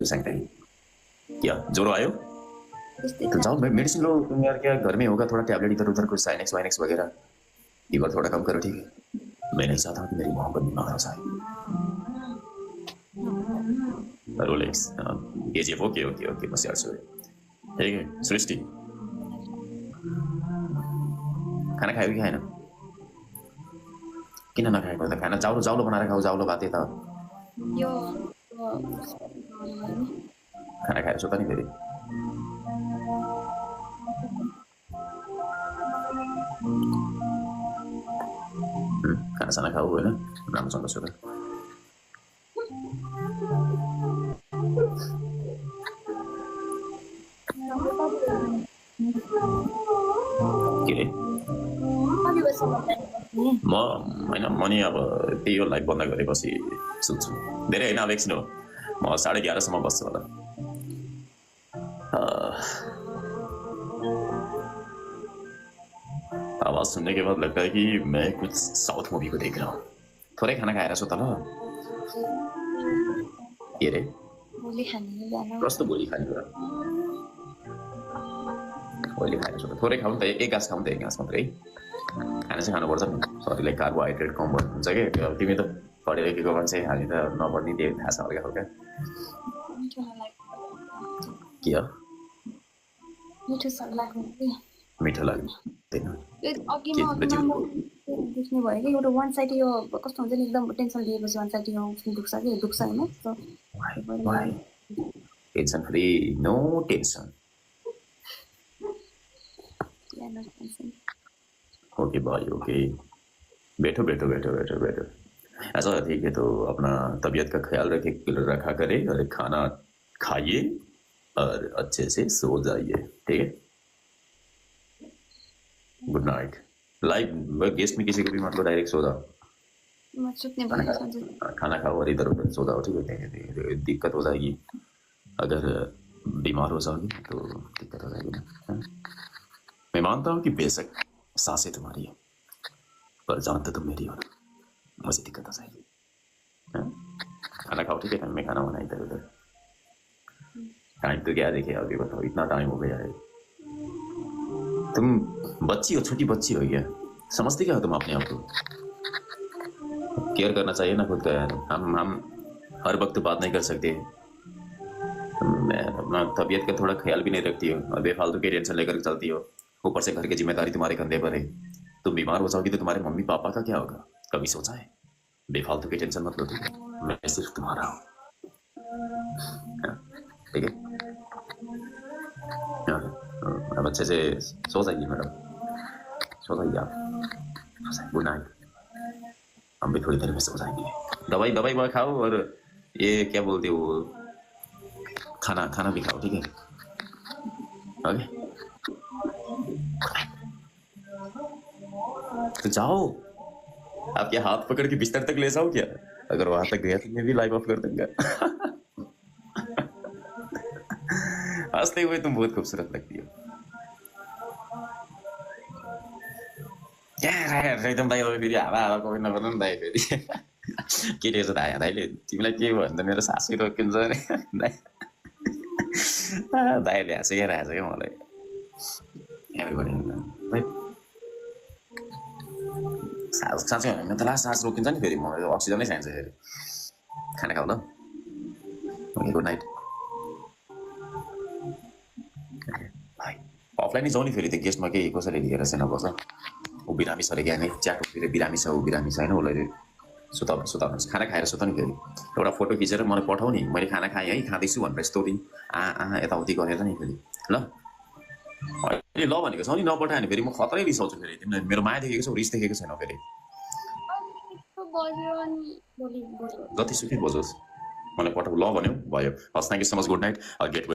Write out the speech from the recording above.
सांगते क्या जोरो आयो त्यस्तै तो जाओ मेडिसिन लो तुम यार, क्या घर में होगा थोड़ा टैबलेट इधर उधर कुछ साइनेक्स वाइनेक्स वगैरह फीवर थोड़ा कम करो, ठीक है। मैं नहीं चाहता कि मेरी मोहब्बत बीमार हो जाए। Rolex KGF okay okay okay बस यार सो ठीक है। सृष्टि खाना खायो कि खाएन? किन नखाएको त? खाना जाउलो जाउलो बनाएर खाऊ, जाउलो भात यता यो नि खाना खाएर सुत नि फेरि। खाना साना खाऊ होइन, राम्रोसँग सुत। के रे म होइन, म नि अब त्यही हो, लाइभ बन्द गरेपछि सुत्छु। धेरै होइन, अब एकछिन हो, म 11:30 बस्छु होला। आवाज सुनने के बाद लगता है कि मैं कुछ साउथ मूवी को देख रहा हूँ। थोरै खाना खाएर सुत ल। के रे कस्तो भोलि खाने कुरा? अहिले खाएर सुत, थोरै खाउँ नि त, एक घाँस खाउँ नि त, एक घाँस मात्रै। खाना चाहिँ खानुपर्छ नि, शरीरलाई कार्बोहाइड्रेट कम हुन्छ कि। अब तिमी त पढेर लेखेको मान्छे, हामी त नपढ्ने, त्यही थाहा छ हल्का हल्का। के हो मिठो लाग्दैन? बुझ्ने भयो कि एउटा वान साइड यो कस्तो हुन्छ नि, एकदम टेन्सन लिएपछि वान साइड यो दुख्छ कि दुख्छ होइन। Tension free, no tension. Okay भाई ओके, बैठो बैठो बैठो बैठो बैठो। ऐसा ठीक है, तो अपना तबीयत का ख्याल रखा करे और खाना खाइए और अच्छे से सो जाइए, ठीक है। Good night. लाइव गेस्ट में किसी को भी मतलब डायरेक्ट सो जाओ, खाना खाओ और इधर उधर सो जाओ, ठीक है। दिक्कत हो जाएगी, अगर बीमार हो जाओगी तो दिक्कत हो जाएगी ना। मैं मानता हूँ कि बेशक सांसें तुम्हारी है, पर जान तो तुम मेरी हो ना, मुझे दिक्कत हो जाएगी। खाना खाओ, ठीक है, टाइम में खाना होना इधर उधर। टाइम तो क्या देखे अभी बताओ, इतना टाइम हो गया है। तुम बच्ची हो, छोटी बच्ची हो क्या? समझते क्या हो तुम अपने आप को? केयर करना चाहिए ना खुद का यार। हम हर वक्त बात नहीं कर सकते। मैं अपना तबीयत का थोड़ा ख्याल भी नहीं रखती हो और बेफालतू की टेंशन लेकर चलती हो। ऊपर से घर की जिम्मेदारी तुम्हारे कंधे पर है। तुम बीमार हो जाओगी तो तुम्हारे मम्मी पापा का क्या होगा? कभी सोचा है? बेफालतू की टेंशन मत लो, ठीक है। मैं सिर्फ तुम्हारा हूँ, ठीक है। अब अच्छे से सो जाइए मैडम, सो जाइए आप। Good night. हम भी थोड़ी देर में सो जाएंगे। दवाई दवाई खाओ और ये क्या बोलते हो, खाना खाना भी खाओ, ठीक है। ओके तो जाओ। आप क्या हाथ पकड़ के बिस्तर तक ले जाओ क्या? अगर वहां तक गया तो मैं भी लाइव ऑफ कर दूंगा। हंसते हुए तुम बहुत खूबसूरत लगती हो। एकदम दाइ फेरि हावा हावा कोही नगर्नु नि दाइ फेरि। के रहेछ दाइ? दाइले तिमीलाई के भयो भने त मेरो सासै रोकिन्छ अरे। दाइले हाँसिरहेको रहेछ क्या मलाई। साँच्चै भने त लास्ट सास रोकिन्छ नि फेरि, मलाई अक्सिजनै चाहिन्छ फेरि। खाना खाऊ ल। Okay good night. अफलाइन जाउँ नि फेरि, त्यो गेस्टमा केही कसैले लिएर चाहिँ नबस्छ। ऊ बिरामी छ अरे क्या, नै च्याटतिर बिरामी छ, ऊ बिरामी छ होइन, उसलाई सुताउनुहोस्। खाना खाएर सुत नि फेरि। एउटा फोटो खिचेर मलाई पठाऊ नि, मैले खाना खाएँ है, खाँदैछु भनेर स्टोरी यताउति गरेर नि फेरि ल। अहिले ल भनेको छौ नि, नपठायो भने फेरि म खतरै रिसाउँछु फेरि। तिमीले मेरो माया देखेको छौ, रिस देखेको छैन फेरि। जतिसुकै बजोस् मलाई पठाऊ ल भन्यो, भयो। हस्, thank you so much, good night, get